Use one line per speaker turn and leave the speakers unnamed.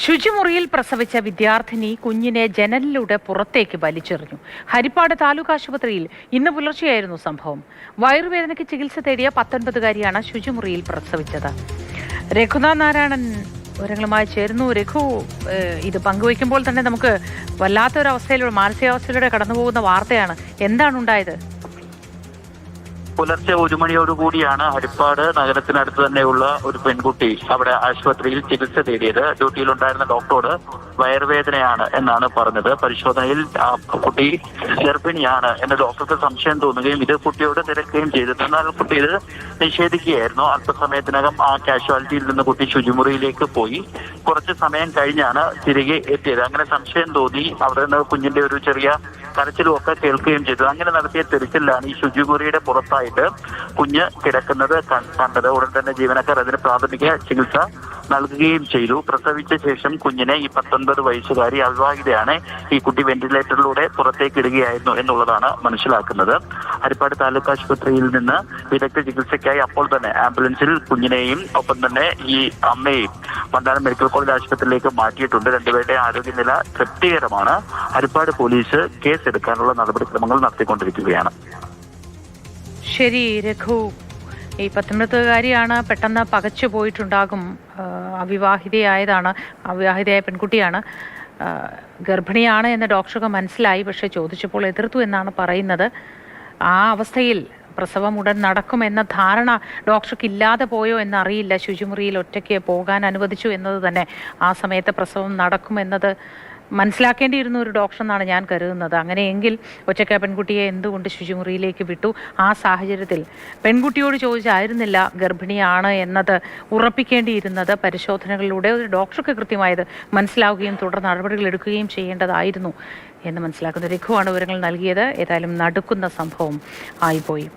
ശുചിമുറിയിൽ പ്രസവിച്ച വിദ്യാർത്ഥിനി കുഞ്ഞിനെ ജനലിലൂടെ പുറത്തേക്ക് വലിച്ചെറിഞ്ഞു. ഹരിപ്പാട് താലൂക്ക് ആശുപത്രിയിൽ ഇന്ന് പുലർച്ചെയായിരുന്നു സംഭവം. വയറുവേദനയ്ക്ക് ചികിത്സ തേടിയ 19-കാരിയാണ് ശുചിമുറിയിൽ പ്രസവിച്ചത്. രഘുനാഥ് നാരായണൻ വിവരങ്ങളുമായി ചേരുന്നു. രഘു, ഇത് പങ്കുവയ്ക്കുമ്പോൾ തന്നെ നമുക്ക് വല്ലാത്തൊരവസ്ഥയിലൂടെ, മാനസികാവസ്ഥയിലൂടെ കടന്നുപോകുന്ന വാർത്തയാണ്. എന്താണ് ഉണ്ടായത്?
പുലർച്ചെ 1 മണിയോടുകൂടിയാണ് ഹരിപ്പാട് നഗരത്തിനടുത്ത് തന്നെയുള്ള ഒരു പെൺകുട്ടി അവിടെ ആശുപത്രിയിൽ ചികിത്സ തേടിയത്. ഡ്യൂട്ടിയിലുണ്ടായിരുന്ന ഡോക്ടറോട് വയറുവേദനയാണ് എന്നാണ് പറഞ്ഞത്. പരിശോധനയിൽ കുട്ടി ഗർഭിണിയാണ് എന്ന് ഡോക്ടർക്ക് സംശയം തോന്നുകയും ഇത് കുട്ടിയോട് തിരക്കുകയും ചെയ്തു. എന്നാൽ കുട്ടി ഇത് നിഷേധിക്കുകയായിരുന്നു. അല്പസമയത്തിനകം ആ കാഷ്വാലിറ്റിയിൽ നിന്ന് കുട്ടി ശുചിമുറിയിലേക്ക് പോയി. കുറച്ച് സമയം കഴിഞ്ഞാണ് തിരികെ എത്തിയത്. അങ്ങനെ സംശയം തോന്നി അവിടെ നിന്ന് കുഞ്ഞിന്റെ ഒരു ചെറിയ കരച്ചിലും ഒക്കെ കേൾക്കുകയും ചെയ്തു. അങ്ങനെ നടത്തിയ തിരച്ചിലാണ് ഈ ശുചിമുറിയുടെ പുറത്തായിട്ട് കുഞ്ഞ് കിടക്കുന്നത് കണ്ടത്. ഉടൻ തന്നെ ജീവനക്കാർ അതിന് പ്രാഥമിക ചികിത്സ നൽകുകയും ചെയ്തു. പ്രസവിച്ച ശേഷം കുഞ്ഞിനെ, ഈ 19 വയസ്സുകാരി അവിവാഹിതയാണ്, ഈ കുട്ടി വെന്റിലേറ്ററിലൂടെ പുറത്തേക്ക് ഇടുകയായിരുന്നു എന്നുള്ളതാണ് മനസ്സിലാക്കുന്നത്. ഹരിപ്പാട് താലൂക്ക് ആശുപത്രിയിൽ നിന്ന് വിദഗ്ധ ചികിത്സയ്ക്കായി അപ്പോൾ തന്നെ ആംബുലൻസിൽ കുഞ്ഞിനെയും ഒപ്പം തന്നെ ഈ അമ്മയെയും മന്ദാനം മെഡിക്കൽ കോളേജ് ആശുപത്രിയിലേക്ക് മാറ്റിയിട്ടുണ്ട്. രണ്ടുപേരുടെ ആരോഗ്യനില തൃപ്തികരമാണ്. ഹരിപ്പാട് പോലീസ് കേസ് എടുക്കാനുള്ള നടപടിക്രമങ്ങൾ നടത്തിക്കൊണ്ടിരിക്കുകയാണ്.
ശരി രഘു, ഈ 19-കാരിയാണ്, പെട്ടെന്ന് പകച്ചു പോയിട്ടുണ്ടാകും. അവിവാഹിതയായ പെൺകുട്ടിയാണ്, ഗർഭിണിയാണ് എന്ന് ഡോക്ടർക്ക് മനസ്സിലായി. പക്ഷേ ചോദിച്ചപ്പോൾ എതിർത്തു എന്നാണ് പറയുന്നത്. ആ അവസ്ഥയിൽ പ്രസവം ഉടൻ നടക്കുമെന്ന ധാരണ ഡോക്ടർക്ക് ഇല്ലാതെ പോയോ എന്നറിയില്ല. ശുചിമുറിയിൽ ഒറ്റയ്ക്ക് പോകാൻ അനുവദിച്ചു എന്നത് തന്നെ ആ സമയത്ത് പ്രസവം നടക്കുമെന്നത് മനസ്സിലാക്കേണ്ടിയിരുന്ന ഒരു ഡോക്ടർ എന്നാണ് ഞാൻ കരുതുന്നത്. അങ്ങനെയെങ്കിൽ ഒറ്റയ്ക്ക് പെൺകുട്ടിയെ എന്തുകൊണ്ട് ശുചിമുറിയിലേക്ക് വിട്ടു? ആ സാഹചര്യത്തിൽ പെൺകുട്ടിയോട് ചോദിച്ചായിരുന്നില്ല ഗർഭിണിയാണ് എന്നത് ഉറപ്പിക്കേണ്ടിയിരുന്നത്. പരിശോധനകളിലൂടെ ഒരു ഡോക്ടർക്ക് കൃത്യമായത് മനസ്സിലാവുകയും തുടർ നടപടികൾ എടുക്കുകയും ചെയ്യേണ്ടതായിരുന്നു എന്ന് മനസ്സിലാക്കുന്ന രഘുവാണ് വിവരങ്ങൾ നൽകിയത്. ഏതായാലും നടുക്കുന്ന സംഭവം ആയിപ്പോയി.